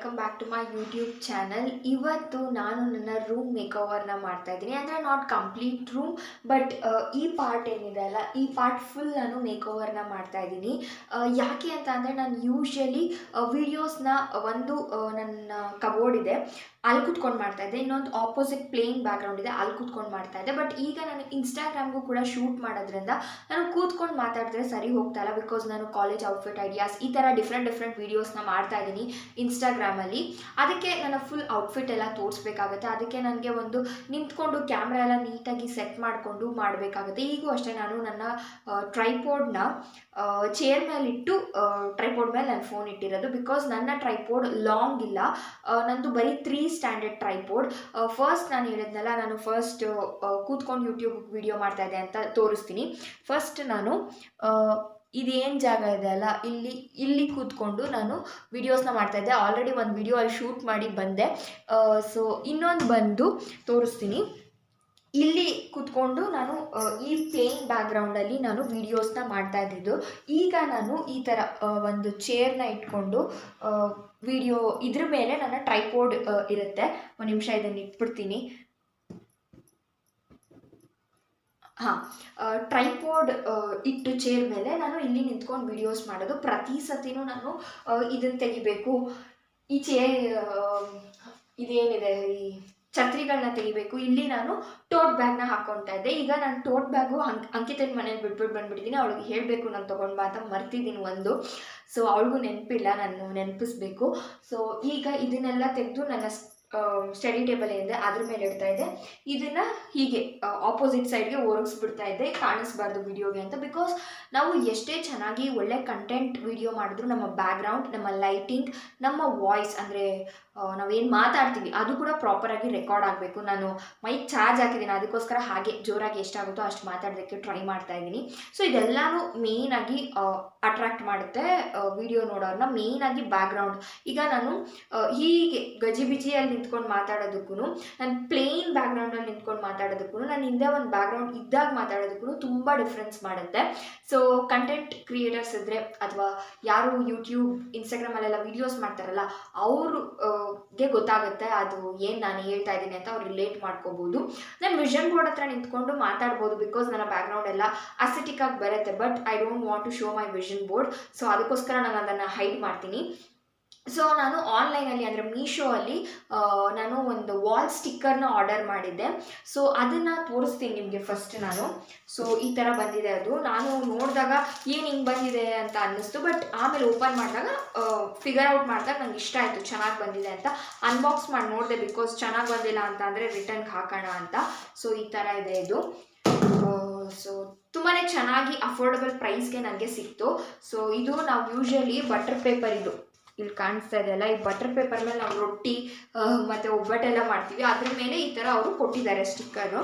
Welcome back to my YouTube channel. ಇವತ್ತು ನಾನು ನನ್ನ ರೂಮ್ ಮೇಕೋವರ್ನ ಮಾಡ್ತಾ ಇದ್ದೀನಿ. ಅಂದರೆ ನಾಟ್ ಕಂಪ್ಲೀಟ್ ರೂಮ್, ಬಟ್ ಈ ಪಾರ್ಟ್ ಏನಿದೆ ಅಲ್ಲ, ಈ ಪಾರ್ಟ್ ಫುಲ್ ನಾನು ಮೇಕೋವರ್ನ ಮಾಡ್ತಾ ಇದ್ದೀನಿ. ಯಾಕೆ ಅಂತ ಅಂದರೆ ನಾನು ಯೂಶ್ವಲಿ ವೀಡಿಯೋಸ್ನ ನನ್ನ ಕಬೋರ್ಡ್ ಇದೆ, ಅಲ್ಲಿ ಕೂತ್ಕೊಂಡು ಮಾಡ್ತಾಯಿದ್ದೆ. ಇನ್ನೊಂದು ಆಪೋಸಿಟ್ ಪ್ಲೇನ್ ಬ್ಯಾಕ್ಗ್ರೌಂಡ್ ಇದೆ, ಅಲ್ಲಿ ಕೂತ್ಕೊಂಡು ಮಾಡ್ತಾಯಿದ್ದೆ. ಬಟ್ ಈಗ ನಾನು ಇನ್ಸ್ಟಾಗ್ರಾಮ್ಗೂ ಕೂಡ ಶೂಟ್ ಮಾಡೋದ್ರಿಂದ ನಾನು ಕೂತ್ಕೊಂಡು ಮಾತಾಡಿದ್ರೆ ಸರಿ ಹೋಗ್ತಾ ಇಲ್ಲ. ಬಿಕಾಸ್ ನಾನು ಕಾಲೇಜ್ ಔಟ್ಫಿಟ್ ಐಡಿಯಾಸ್ ಈ ಥರ ಡಿಫ್ರೆಂಟ್ ವೀಡಿಯೋಸ್ನ ಮಾಡ್ತಾ ಇದ್ದೀನಿ ಇನ್ಸ್ಟಾಗ್ರಾಮಲ್ಲಿ. ಅದಕ್ಕೆ ನನ್ನ ಫುಲ್ ಔಟ್ಫಿಟ್ ಎಲ್ಲ ತೋರಿಸ್ಬೇಕಾಗುತ್ತೆ. ಅದಕ್ಕೆ ನನಗೆ ಒಂದು ನಿಂತ್ಕೊಂಡು ಕ್ಯಾಮ್ರಾ ಎಲ್ಲ ನೀಟಾಗಿ ಸೆಟ್ ಮಾಡಿಕೊಂಡು ಮಾಡಬೇಕಾಗುತ್ತೆ. ಈಗೂ ಅಷ್ಟೇ ನಾನು ನನ್ನ ಟ್ರೈಪೋಡ್ನ ಚೇರ್ ಮೇಲಿಟ್ಟು ಟ್ರೈಪೋಡ್ ಮೇಲೆ ನಾನು ಫೋನ್ ಇಟ್ಟಿರೋದು. ಬಿಕಾಸ್ ನನ್ನ ಟ್ರೈಪೋಡ್ ಲಾಂಗ್ ಇಲ್ಲ, ನಂದು ಬರೀ 3 ಸ್ಟ್ಯಾಂಡರ್ಡ್ ಟ್ರೈಪೋಡ್. ಫಸ್ಟ್ ನಾನು ಹೇಳಿದ್ನಲ್ಲ, ನಾನು ಫಸ್ಟ್ ಕೂತ್ಕೊಂಡು ಯೂಟ್ಯೂಬ್ ವಿಡಿಯೋ ಮಾಡ್ತಾಯಿದ್ದೆ ಅಂತ ತೋರಿಸ್ತೀನಿ. ಫಸ್ಟ್ ನಾನು ಇದೇನು ಜಾಗ ಇದೆ ಅಲ್ಲ, ಇಲ್ಲಿ ಕೂತ್ಕೊಂಡು ನಾನು ವಿಡಿಯೋಸ್ನ ಮಾಡ್ತಾಯಿದ್ದೆ. ಆಲ್ರೆಡಿ ಒಂದು ವಿಡಿಯೋ ಅಲ್ಲಿ ಶೂಟ್ ಮಾಡಿ ಬಂದೆ. ಸೊ ಇನ್ನೊಂದು ಬಂದು ತೋರಿಸ್ತೀನಿ. ಇಲ್ಲಿ ಕೂತ್ಕೊಂಡು ನಾನು ಈ ಪ್ಲೇನ್ ಬ್ಯಾಕ್ಗ್ರೌಂಡಲ್ಲಿ ನಾನು ವೀಡಿಯೋಸ್ನ ಮಾಡ್ತಾ ಇದ್ದಿದ್ದು. ಈಗ ನಾನು ಈ ಥರ ಒಂದು ಚೇರ್ನ ಇಟ್ಕೊಂಡು ವಿಡಿಯೋ ಇದ್ರ ಮೇಲೆ ನನ್ನ ಟ್ರೈಪೋಡ್ ಇರುತ್ತೆ. ಒಂದು ನಿಮಿಷ ಇದನ್ನು ಇಟ್ಬಿಡ್ತೀನಿ. ಟ್ರೈಪೋಡ್ ಇಟ್ಟು ಚೇರ್ ಮೇಲೆ ನಾನು ಇಲ್ಲಿ ನಿಂತ್ಕೊಂಡು ವೀಡಿಯೋಸ್ ಮಾಡೋದು. ಪ್ರತಿ ಸತಿನೂ ನಾನು ಇದನ್ನು ತೆಗಿಬೇಕು, ಈ ಇದೇನಿದೆ ಈ ಛತ್ರಿಗಳನ್ನ ತೆಗಿಬೇಕು. ಇಲ್ಲಿ ನಾನು ಟೋಟ್ ಬ್ಯಾಗ್ನ ಹಾಕ್ಕೊತಾ ಇದ್ದೆ. ಈಗ ನಾನು ಟೋಟ್ ಬ್ಯಾಗು ಅಂಕಿತನ ಮನೇಲಿ ಬಿಟ್ಬಿಟ್ಟು ಬಂದುಬಿಟ್ಟಿದ್ದೀನಿ. ಅವಳಿಗೆ ಹೇಳಬೇಕು ನಾನು ತೊಗೊಂಡು ಬಾ ಅಂತ ಮರ್ತಿದ್ದೀನಿ ಒಂದು. ಸೊ ಅವಳಿಗೂ ನೆನಪಿಲ್ಲ, ನಾನು ನೆನಪಿಸ್ಬೇಕು. ಸೊ ಈಗ ಇದನ್ನೆಲ್ಲ ತೆಗೆದು ನನ್ನ ಸ್ಟಡಿ ಟೇಬಲ್ ಏನಿದೆ ಅದ್ರ ಮೇಲೆ ಇಡ್ತಾ ಇದ್ದೆ. ಇದನ್ನು ಹೀಗೆ ಆಪೋಸಿಟ್ ಸೈಡ್ಗೆ ಒರಗಿಸ್ಬಿಡ್ತಾ ಇದ್ದೆ, ಕಾಣಿಸ್ಬಾರ್ದು ವಿಡಿಯೋಗೆ ಅಂತ. ಬಿಕಾಸ್ ನಾವು ಎಷ್ಟೇ ಚೆನ್ನಾಗಿ ಒಳ್ಳೆ ಕಂಟೆಂಟ್ ವಿಡಿಯೋ ಮಾಡಿದ್ರು ನಮ್ಮ ಬ್ಯಾಕ್ಗ್ರೌಂಡ್, ನಮ್ಮ ಲೈಟಿಂಗ್, ನಮ್ಮ ವಾಯ್ಸ್ ಅಂದರೆ ನಾವೇನು ಮಾತಾಡ್ತೀವಿ ಅದು ಕೂಡ ಪ್ರಾಪರಾಗಿ ರೆಕಾರ್ಡ್ ಆಗಬೇಕು. ನಾನು ಮೈಕ್ ಚಾರ್ಜ್ ಹಾಕಿದ್ದೀನಿ, ಅದಕ್ಕೋಸ್ಕರ ಹಾಗೆ ಜೋರಾಗಿ ಎಷ್ಟಾಗುತ್ತೋ ಅಷ್ಟು ಮಾತಾಡೋದಕ್ಕೆ ಟ್ರೈ ಮಾಡ್ತಾ ಇದ್ದೀನಿ. ಸೊ ಇದೆಲ್ಲನೂ ಮೇಯ್ನಾಗಿ ಅಟ್ರಾಕ್ಟ್ ಮಾಡುತ್ತೆ ವಿಡಿಯೋ ನೋಡೋರನ್ನ, ಮೇಯ್ನಾಗಿ ಬ್ಯಾಕ್ಗ್ರೌಂಡ್. ಈಗ ನಾನು ಹೀಗೆ ಗಜಿಬಿಜಿಯಲ್ಲಿ ನಿಂತ್ಕೊಂಡು ಮಾತಾಡೋದಕ್ಕೂ, ನಾನು ಪ್ಲೇನ್ ಬ್ಯಾಕ್ಗ್ರೌಂಡಲ್ಲಿ ನಿಂತ್ಕೊಂಡು ಮಾತಾಡೋದಕ್ಕೂ, ನಾನು ಹಿಂದೆ ಒಂದು ಬ್ಯಾಕ್ಗ್ರೌಂಡ್ ಇದ್ದಾಗ ಮಾತಾಡೋದಕ್ಕೂ ತುಂಬ ಡಿಫ್ರೆನ್ಸ್ ಮಾಡುತ್ತೆ. ಸೊ ಕಂಟೆಂಟ್ ಕ್ರಿಯೇಟರ್ಸ್ ಇದ್ದರೆ, ಅಥವಾ ಯಾರು ಯೂಟ್ಯೂಬ್ ಇನ್ಸ್ಟಾಗ್ರಾಮಲ್ಲೆಲ್ಲ ವೀಡಿಯೋಸ್ ಮಾಡ್ತಾರಲ್ಲ, ಅವ್ರಿಗೆ ಗೊತ್ತಾಗುತ್ತೆ ಅದು ಏನು ನಾನು ಹೇಳ್ತಾ ಇದ್ದೀನಿ ಅಂತ. ಅವ್ರು ರಿಲೇಟ್ ಮಾಡ್ಕೋಬೋದು. ನಾನು ವಿಷನ್ ಬೋರ್ಡ್ ಹತ್ರ ನಿಂತ್ಕೊಂಡು ಮಾತಾಡ್ಬೋದು, ಬಿಕಾಸ್ ನನ್ನ ಬ್ಯಾಕ್ಗ್ರೌಂಡ್ ಎಲ್ಲ ಅಸ್ಥೆಟಿಕ್ ಆಗಿ ಬರುತ್ತೆ. But I don't want to show my vision board. So ಅದಕ್ಕೋಸ್ಕರ ನಾನು ಅದನ್ನು ಹೈಡ್ ಮಾಡ್ತೀನಿ. ಸೊ ನಾನು ಆನ್ಲೈನಲ್ಲಿ ಅಂದರೆ ಮೀಶೋ ಅಲ್ಲಿ ನಾನು ಒಂದು ವಾಲ್ ಸ್ಟಿಕ್ಕರ್ನ ಆರ್ಡರ್ ಮಾಡಿದ್ದೆ. ಸೊ ಅದನ್ನು ತೋರಿಸ್ತೀನಿ ನಿಮಗೆ ಫಸ್ಟ್ ನಾನು. ಸೊ ಈ ಥರ ಬಂದಿದೆ ಅದು. ನಾನು ನೋಡಿದಾಗ ಏನು ಹಿಂಗೆ ಬಂದಿದೆ ಅಂತ ಅನ್ನಿಸ್ತು. ಬಟ್ ಆಮೇಲೆ ಓಪನ್ ಮಾಡಿದಾಗ ಫಿಗರ್ ಔಟ್ ಮಾಡಿದಾಗ ನಂಗೆ ಇಷ್ಟ ಆಯಿತು, ಚೆನ್ನಾಗಿ ಬಂದಿದೆ ಅಂತ. ಅನ್ಬಾಕ್ಸ್ ಮಾಡಿ ನೋಡಿದೆ, ಬಿಕಾಸ್ ಚೆನ್ನಾಗಿ ಬಂದಿಲ್ಲ ಅಂತ ಅಂದರೆ ರಿಟರ್ನ್ಗೆ ಹಾಕೋಣ ಅಂತ. ಸೊ ಈ ಥರ ಇದೆ ಇದು. ಸೊ ತುಂಬಾ ಚೆನ್ನಾಗಿ ಅಫೋರ್ಡಬಲ್ ಪ್ರೈಸ್ಗೆ ನನಗೆ ಸಿಕ್ತು. ಸೊ ಇದು ನಾವು ಯೂಶ್ವಲಿ ಬಟರ್ ಪೇಪರ್, ಇದು ಇಲ್ಲಿ ಕಾಣಿಸ್ತಾ ಇದೆಯಲ್ಲ, ಈ ಬಟರ್ ಪೇಪರ್ ಮೇಲೆ ನಾವು ರೊಟ್ಟಿ ಮತ್ತು ಒಬ್ಬಟ್ಟೆಲ್ಲ ಮಾಡ್ತೀವಿ, ಅದ್ರ ಮೇಲೆ ಈ ಥರ ಅವರು ಕೊಟ್ಟಿದ್ದಾರೆ ಸ್ಟಿಕ್ಕರು.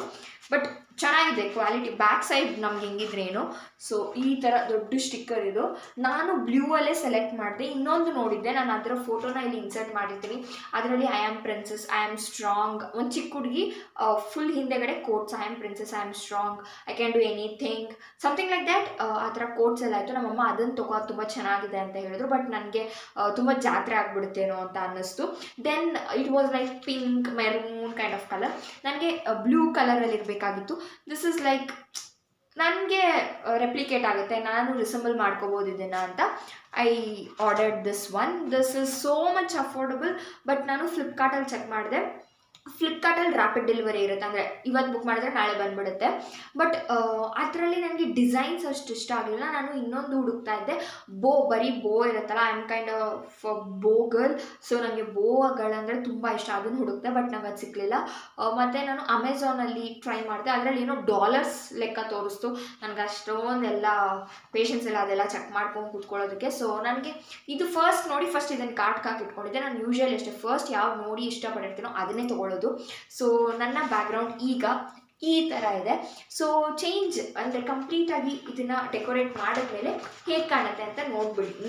ಬಟ್ ಚೆನ್ನಾಗಿದೆ ಕ್ವಾಲಿಟಿ. ಬ್ಯಾಕ್ ಸೈಡ್ ನಮ್ಗೆ ಹೆಂಗಿದ್ರೇನು. ಸೊ ಈ ಥರ ದೊಡ್ಡ ಸ್ಟಿಕ್ಕರ್ ಇದು. ನಾನು ಬ್ಲೂ ಅಲ್ಲೇ ಸೆಲೆಕ್ಟ್ ಮಾಡಿದೆ. ಇನ್ನೊಂದು ನೋಡಿದ್ದೆ, ನಾನು ಅದರ ಫೋಟೋನ ಇಲ್ಲಿ ಇನ್ಸರ್ಟ್ ಮಾಡಿರ್ತೀನಿ. ಅದರಲ್ಲಿ I am princess, I am strong, ಒಂದು ಚಿಕ್ಕ ಹುಡುಗಿ ಫುಲ್ ಹಿಂದೆಗಡೆ quotes, I am princess, I am strong, I can do anything, something like that. ಆ ಥರ ಕೋಟ್ಸ್ ಎಲ್ಲ ಆಯಿತು. ನಮ್ಮಮ್ಮ ಅದನ್ನು ತೊಗೊಳೋದು ತುಂಬ ಚೆನ್ನಾಗಿದೆ ಅಂತ ಹೇಳಿದ್ರು. ಬಟ್ ನನಗೆ ತುಂಬ ಜಾತ್ರೆ ಆಗಿಬಿಡುತ್ತೇನೋ ಅಂತ ಅನ್ನಿಸ್ತು. Then it was like pink, maroon kind of colour. ನನಗೆ ಬ್ಲೂ ಕಲರಲ್ಲಿ ಇರಬೇಕಾಗಿತ್ತು. ದಿಸ್ ಇಸ್ ಲೈಕ್ ನನಗೆ ರೆಪ್ಲಿಕೇಟ್ ಆಗುತ್ತೆ, ನಾನು ರಿಸೆಂಬಲ್ ಮಾಡ್ಕೋಬೋದು ಇದನ್ನು ಅಂತ. I ordered this one. This is so much affordable. But ನಾನು ಫ್ಲಿಪ್ಕಾರ್ಟಲ್ಲಿ ಚೆಕ್ ಮಾಡಿದೆ. ಫ್ಲಿಪ್ಕಾರ್ಟಲ್ಲಿ ರ್ಯಾಪಿಡ್ ಡೆಲಿವರಿ ಇರುತ್ತೆ, ಅಂದರೆ ಇವತ್ತು ಬುಕ್ ಮಾಡಿದ್ರೆ ನಾಳೆ ಬಂದುಬಿಡುತ್ತೆ. ಬಟ್ ಅದರಲ್ಲಿ ನನಗೆ ಡಿಸೈನ್ಸ್ ಅಷ್ಟು ಇಷ್ಟ ಆಗಲಿಲ್ಲ. ನಾನು ಇನ್ನೊಂದು ಹುಡುಕ್ತಾ ಇದ್ದೆ, ಬರೀ ಬೋ ಇರುತ್ತಲ್ಲ, ಐ ಆಮ್ ಕೈಂಡ್ ಆಫ್ ಬೋ ಗರ್ಲ್. ಸೊ ನನಗೆ ಬೋಗಳಂದರೆ ತುಂಬ ಇಷ್ಟ, ಅದನ್ನು ಹುಡುಕ್ತೆ. ಬಟ್ ನಂಗೆ ಅದು ಸಿಕ್ಕಲಿಲ್ಲ. ಮತ್ತು ನಾನು ಅಮೆಝಾನಲ್ಲಿ ಟ್ರೈ ಮಾಡಿದೆ, ಅದರಲ್ಲಿ ಏನೋ ಡಾಲರ್ಸ್ ಲೆಕ್ಕ ತೋರಿಸ್ತು. ನನಗೆ ಅಷ್ಟೊಂದೆಲ್ಲ ಪೇಷನ್ಸ್ ಎಲ್ಲ ಅದೆಲ್ಲ ಚೆಕ್ ಮಾಡ್ಕೊಂಡು ಕೂತ್ಕೊಳ್ಳೋದಕ್ಕೆ. ಸೊ ನನಗೆ ಇದು ಫಸ್ಟ್ ನೋಡಿ, ಫಸ್ಟ್ ಇದನ್ನು ಕಾರ್ಟ್ಗೆ ಹಾಕಿ ಇಟ್ಕೊಂಡಿದ್ದೆ. ನಾನು ಯೂಶ್ವಲಿ ಅಷ್ಟೇ ಫಸ್ಟ್ ಯಾವ್ದು ನೋಡಿ ಇಷ್ಟಪಟ್ಟಿರ್ತೀನೋ ಅದನ್ನೇ ತೊಗೊಳ್ಳೋದು. ಸೊ ನನ್ನ ಬ್ಯಾಕ್ಗ್ರೌಂಡ್ ಈಗ ಈ ಥರ ಇದೆ. ಸೊ ಚೇಂಜ್ ಅಂದರೆ ಕಂಪ್ಲೀಟಾಗಿ ಇದನ್ನು ಡೆಕೋರೇಟ್ ಮಾಡಿದ್ಮೇಲೆ ಹೇಗೆ ಕಾಣುತ್ತೆ ಅಂತ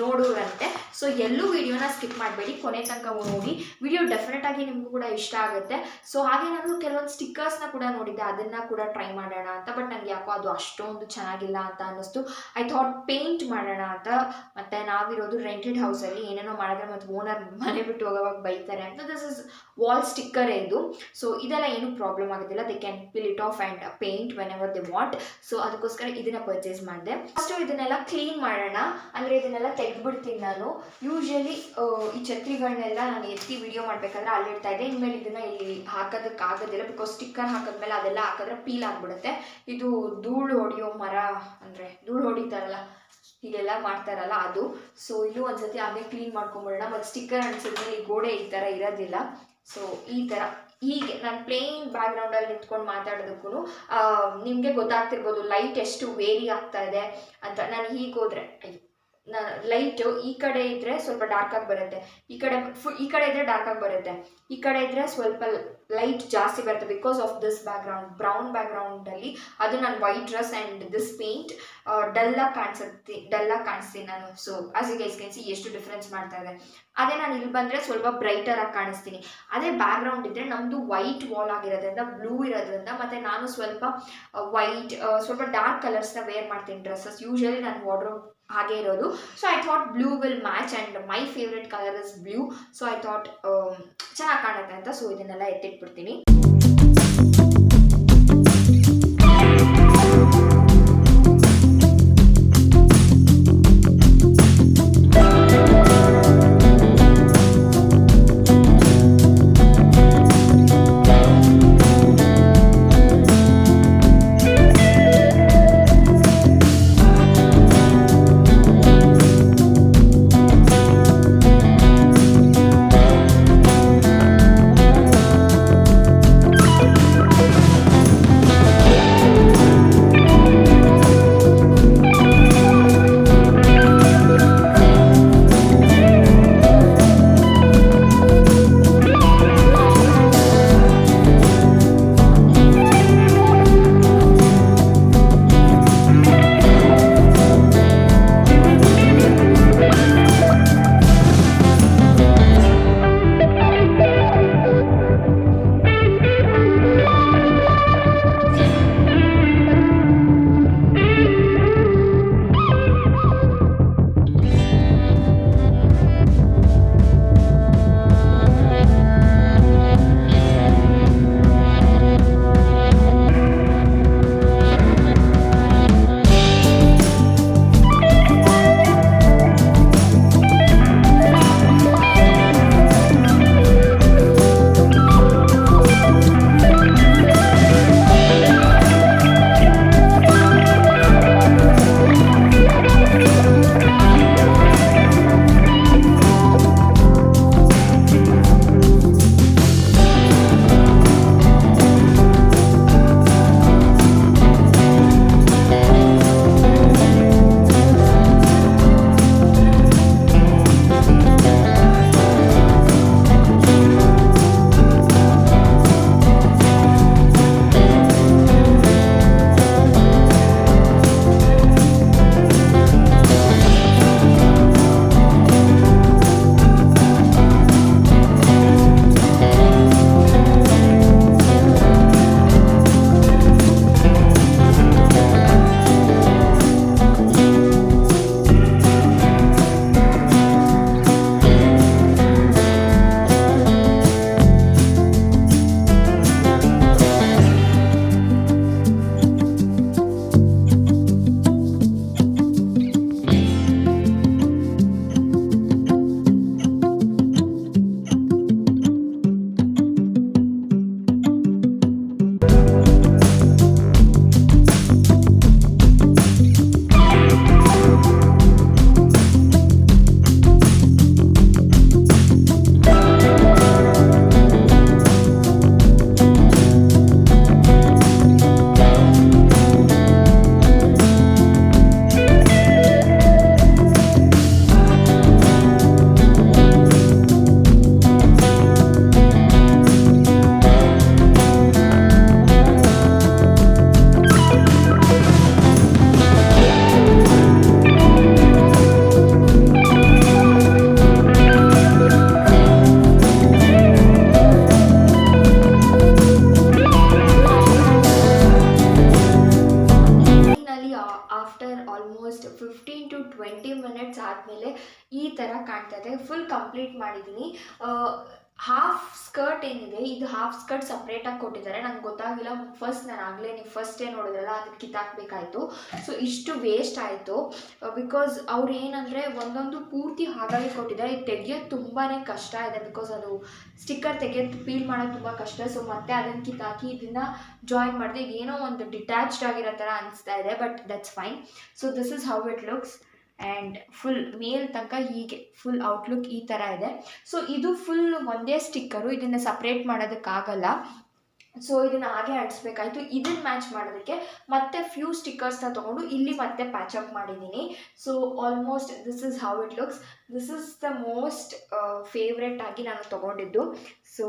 ನೋಡುವಂತೆ. ಸೊ ಎಲ್ಲೂ ವಿಡಿಯೋನ ಸ್ಕಿಪ್ ಮಾಡಬೇಡಿ, ಕೊನೆ ತನಕ ನೋಡಿ. ವಿಡಿಯೋ ಡೆಫಿನೆಟಾಗಿ ನಿಮಗೂ ಕೂಡ ಇಷ್ಟ ಆಗುತ್ತೆ. ಸೊ ಹಾಗೆ ನಾನು ಕೆಲವೊಂದು ಸ್ಟಿಕ್ಕರ್ಸ್ನ ಕೂಡ ನೋಡಿದ್ದೆ, ಅದನ್ನು ಕೂಡ ಟ್ರೈ ಮಾಡೋಣ ಅಂತ. ಬಟ್ ನನಗೆ ಯಾಕೋ ಅದು ಅಷ್ಟೊಂದು ಚೆನ್ನಾಗಿಲ್ಲ ಅಂತ ಅನ್ನಿಸ್ತು. ಐ ಥಾಟ್ ಪೇಂಟ್ ಮಾಡೋಣ ಅಂತ. ಮತ್ತು ನಾವಿರೋದು ರೆಂಟೆಡ್ ಹೌಸಲ್ಲಿ, ಏನೇನೋ ಮಾಡಿದ್ರೆ ಮತ್ತು ಓನರ್ ಮನೆ ಬಿಟ್ಟು ಹೋಗೋವಾಗ ಬೈತಾರೆ ಅಂತ. ದಿಸ್ ಇಸ್ ವಾಲ್ ಸ್ಟಿಕ್ಕರೇ ಇದು. ಸೊ ಇದೆಲ್ಲ ಏನೂ ಪ್ರಾಬ್ಲಮ್ ಆಗೋದಿಲ್ಲ. They can peel it off and paint whenever they want. So ಅದಕ್ಕೋಸ್ಕರ ಇದನ್ನು ಪರ್ಚೇಸ್ ಮಾಡಿದೆ. ಫಸ್ಟು ಇದನ್ನೆಲ್ಲ ಕ್ಲೀನ್ ಮಾಡೋಣ, ಅಂದರೆ ಇದನ್ನೆಲ್ಲ ತೆಗೆದ್ಬಿಡ್ತೀನಿ ನಾನು. ಯೂಶ್ವಲಿ ಈ ಛತ್ರಿಗಳನ್ನೆಲ್ಲ ನಾನು ಎತ್ತಿ ವಿಡಿಯೋ ಮಾಡಬೇಕಾದ್ರೆ ಅಲ್ಲಿಡ್ತಾ ಇದ್ದೆ. ಇನ್ಮೇಲೆ ಇದನ್ನು ಇಲ್ಲಿ ಹಾಕೋದಕ್ಕಾಗೋದಿಲ್ಲ, ಬಿಕಾಸ್ ಸ್ಟಿಕ್ಕರ್ ಹಾಕಿದ್ಮೇಲೆ ಅದೆಲ್ಲ ಹಾಕಿದ್ರೆ ಪೀಲ್ ಆಗಿಬಿಡುತ್ತೆ. ಇದು ಧೂಳು ಹೊಡೆಯೋ ಮರ, ಅಂದರೆ ಧೂಳು ಹೊಡಿತಾರಲ್ಲ, ಹೀಗೆಲ್ಲ ಮಾಡ್ತಾರಲ್ಲ ಅದು. ಸೊ ಇಲ್ಲೂ ಒಂದ್ಸತಿ ಹಾಗೆ ಕ್ಲೀನ್ ಮಾಡ್ಕೊಂಬಿಡೋಣ. ಮತ್ತು ಸ್ಟಿಕ್ಕರ್ ಅನ್ಸಿದ್ಮೇಲೆ ಈ ಗೋಡೆ ಈ ಥರ ಇರೋದಿಲ್ಲ. ಸೊ ಈ ಥರ ಹೀಗೆ ನಾನು ಪ್ಲೇನ್ ಬ್ಯಾಕ್ಗ್ರೌಂಡಲ್ಲಿ ನಿಂತ್ಕೊಂಡು ಮಾತಾಡೋದಕ್ಕೂ ನಿಮಗೆ ಗೊತ್ತಾಗ್ತಿರ್ಬೋದು ಲೈಟ್ ಎಷ್ಟು ವೇರಿ ಆಗ್ತಾ ಇದೆ ಅಂತ. ನಾನು ಹೀಗೆ ಹೋದರೆ ಲೈಟು ಈ ಕಡೆ ಇದ್ದರೆ ಸ್ವಲ್ಪ ಡಾರ್ಕಾಗಿ ಬರುತ್ತೆ, ಈ ಕಡೆ ಇದ್ದರೆ ಡಾರ್ಕಾಗಿ ಬರುತ್ತೆ, ಈ ಕಡೆ ಇದ್ದರೆ ಸ್ವಲ್ಪ ಲೈಟ್ ಜಾಸ್ತಿ ಬರುತ್ತೆ ಬಿಕಾಸ್ ಆಫ್ ದಿಸ್ ಬ್ಯಾಕ್ಗ್ರೌಂಡ್. ಬ್ರೌನ್ ಬ್ಯಾಕ್ಗ್ರೌಂಡಲ್ಲಿ ಅದು ನಾನು white dress and this paint ಡಲ್ಲಾಗಿ ಕಾಣಿಸ್ತೀನಿ ನಾನು. So as you guys can see ಎಷ್ಟು ಡಿಫ್ರೆನ್ಸ್ ಮಾಡ್ತಾ ಇದೆ. ಅದೇ ನಾನು ಇಲ್ಲಿ ಬಂದರೆ ಸ್ವಲ್ಪ ಬ್ರೈಟರಾಗಿ ಕಾಣಿಸ್ತೀನಿ. ಅದೇ ಬ್ಯಾಕ್ಗ್ರೌಂಡ್ ಇದ್ದರೆ ನಮ್ಮದು ವೈಟ್ ವಾಲ್ ಆಗಿರೋದ್ರಿಂದ, ಬ್ಲೂ ಇರೋದ್ರಿಂದ, ಮತ್ತು ನಾನು ಸ್ವಲ್ಪ ವೈಟ್ ಸ್ವಲ್ಪ ಡಾರ್ಕ್ ಕಲರ್ಸ್ನ ವೇರ್ ಮಾಡ್ತೀನಿ ಡ್ರೆಸ್ಸಸ್. ಯೂಶ್ವಲಿ ನಾನು ವಾರ್ಡ್ರೋಬ್ ಹಾಗೆ ಇರೋದು. So I thought blue will match and my favourite colour is blue. So I thought ಚೆನ್ನಾಗಿ ಕಾಣುತ್ತೆ ಅಂತ. ಸೊ ಇದನ್ನೆಲ್ಲ ಎತ್ತಿಟ್ಬಿಡ್ತೀನಿ. ಕಾಣ್ತಾ ಇದೆ. ಫುಲ್ ಕಂಪ್ಲೀಟ್ ಮಾಡಿದ್ದೀನಿ. ಹಾಫ್ ಸ್ಕರ್ಟ್ ಏನಿದೆ ಇದು ಹಾಫ್ ಸ್ಕರ್ಟ್ ಸಪ್ರೇಟಾಗಿ ಕೊಟ್ಟಿದ್ದಾರೆ. ನಂಗೆ ಗೊತ್ತಾಗಿಲ್ಲ. ಫಸ್ಟ್ ನಾನು ಆಗಲೇ ನೀವು ಫಸ್ಟೇ ನೋಡಿದ್ರಲ್ಲ ಅದಕ್ಕೆ ಕಿತ್ತಾಕಬೇಕಾಯಿತು. ಸೊ ಇಷ್ಟು ವೇಸ್ಟ್ ಆಯಿತು. ಬಿಕಾಸ್ ಅವ್ರು ಏನಂದರೆ ಒಂದೊಂದು ಪೂರ್ತಿ ಹಾಗಾಗಿ ಕೊಟ್ಟಿದ್ದಾರೆ. ಇದು ತೆಗಿಯೋದು ತುಂಬಾ ಕಷ್ಟ ಇದೆ. ಬಿಕಾಸ್ ಅದು ಸ್ಟಿಕ್ಕರ್ ತೆಗೆಯೋದು ಪೀಲ್ ಮಾಡೋದು ತುಂಬ ಕಷ್ಟ. ಸೊ ಮತ್ತೆ ಅದನ್ನು ಕಿತ್ತಾಕಿ ಇದನ್ನು ಜಾಯಿನ್ ಮಾಡಿದೆ. ಏನೋ ಒಂದು ಡಿಟ್ಯಾಚ್ಡ್ ಆಗಿರೋ ಥರ ಅನಿಸ್ತಾ ಇದೆ. But that's fine. So this is how it looks. And full ಮೇಲ್ ತನಕ ಹೀಗೆ ಫುಲ್ ಔಟ್ಲುಕ್ ಈ ಥರ ಇದೆ. ಸೊ ಇದು ಫುಲ್ ಒಂದೇ ಸ್ಟಿಕ್ಕರು. ಇದನ್ನು ಸಪ್ರೇಟ್ ಮಾಡೋದಕ್ಕಾಗಲ್ಲ. ಸೊ ಇದನ್ನು ಹಾಗೆ ಅಂಟಿಸ್ಬೇಕಾಯ್ತು. ಇದನ್ನು ಮ್ಯಾಚ್ ಮಾಡೋದಕ್ಕೆ ಮತ್ತೆ ಫ್ಯೂ ಸ್ಟಿಕ್ಕರ್ಸ್ನ ತೊಗೊಂಡು ಇಲ್ಲಿ ಮತ್ತೆ ಪ್ಯಾಚಪ್ ಮಾಡಿದ್ದೀನಿ. So almost this is how it looks. This is the most favourite ಆಗಿ ನಾನು ತೊಗೊಂಡಿದ್ದು. ಸೊ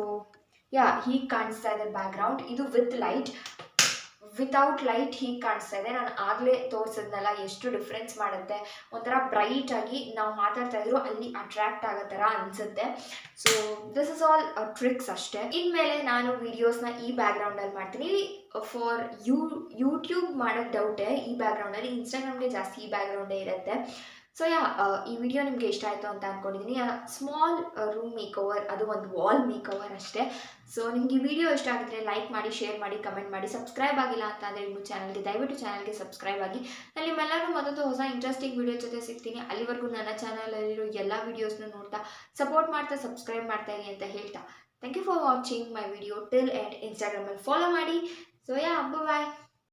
ಯಾ ಹೀಗೆ ಕಾಣಿಸ್ತಾ ಇದೆ ಬ್ಯಾಕ್ಗ್ರೌಂಡ್. ಇದು ವಿತ್ ಲೈಟ್, ವಿತೌಟ್ ಲೈಟ್ ಹೀಗೆ ಕಾಣಿಸ್ತಾ ಇದೆ. ನಾನು ಆಗಲೇ ತೋರಿಸಿದ್ನಲ್ಲ ಎಷ್ಟು ಡಿಫ್ರೆನ್ಸ್ ಮಾಡುತ್ತೆ. ಒಂಥರ ಬ್ರೈಟಾಗಿ ನಾವು ಮಾತಾಡ್ತಾ ಇದ್ರು ಅಲ್ಲಿ ಅಟ್ರ್ಯಾಕ್ಟ್ ಆಗೋ ಥರ ಅನಿಸುತ್ತೆ. So this is all tricks ಅಷ್ಟೇ. ಇನ್ಮೇಲೆ ನಾನು ವೀಡಿಯೋಸ್ನ ಈ ಬ್ಯಾಕ್ಗ್ರೌಂಡಲ್ಲಿ ಮಾಡ್ತೀನಿ. ಫಾರ್ ಯೂಟ್ಯೂಬ್ ಮಾಡೋಕ್ಕೆ ಡೌಟೇ ಈ ಬ್ಯಾಕ್ಗ್ರೌಂಡಲ್ಲಿ. ಇನ್ಸ್ಟಾಗ್ರಾಮ್ಗೆ ಜಾಸ್ತಿ ಈ ಬ್ಯಾಕ್ಗ್ರೌಂಡೇ ಇರುತ್ತೆ. ಸೊ ಯಾ ಈ ವಿಡಿಯೋ ನಿಮಗೆ ಇಷ್ಟ ಆಯಿತು ಅಂತ ಅಂದ್ಕೊಂಡಿದ್ದೀನಿ. ಸ್ಮಾಲ್ ರೂಮ್ ಮೇಕೋವರ್, ಅದು ಒಂದು ವಾಲ್ ಮೇಕೋವರ್ ಅಷ್ಟೇ. ಸೊ ನಿಮಗೆ ಈ ವಿಡಿಯೋ ಇಷ್ಟ ಆಗಿದ್ರೆ ಲೈಕ್ ಮಾಡಿ, ಶೇರ್ ಮಾಡಿ, ಕಮೆಂಟ್ ಮಾಡಿ. ಸಬ್ಸ್ಕ್ರೈಬ್ ಆಗಿಲ್ಲ ಅಂತ ಅಂದರೆ ಇನ್ನೂ ಚಾನಲ್ಗೆ ದಯವಿಟ್ಟು ಚಾನಲ್ಗೆ ಸಬ್ಸ್ಕ್ರೈಬ್ ಆಗಿ. ನಾನು ನಿಮ್ಮೆಲ್ಲರೂ ಮತ್ತೊಂದು ಹೊಸ ಇಂಟ್ರೆಸ್ಟಿಂಗ್ ವಿಡಿಯೋ ಜೊತೆ ಸಿಗ್ತೀನಿ. ಅಲ್ಲಿವರೆಗೂ ನನ್ನ ಚಾನಲಲ್ಲಿರೋ ಎಲ್ಲ ವೀಡಿಯೋಸ್ನ ನೋಡ್ತಾ ಸಪೋರ್ಟ್ ಮಾಡ್ತಾ ಸಬ್ಸ್ಕ್ರೈಬ್ ಮಾಡ್ತಾ ಇರಿ ಅಂತ ಹೇಳ್ತಾ thank you for watching my video till end. ಇನ್ಸ್ಟಾಗ್ರಾಮಲ್ಲಿ ಫಾಲೋ ಮಾಡಿ. ಸೊ ಯಾ ಬಾಯ್.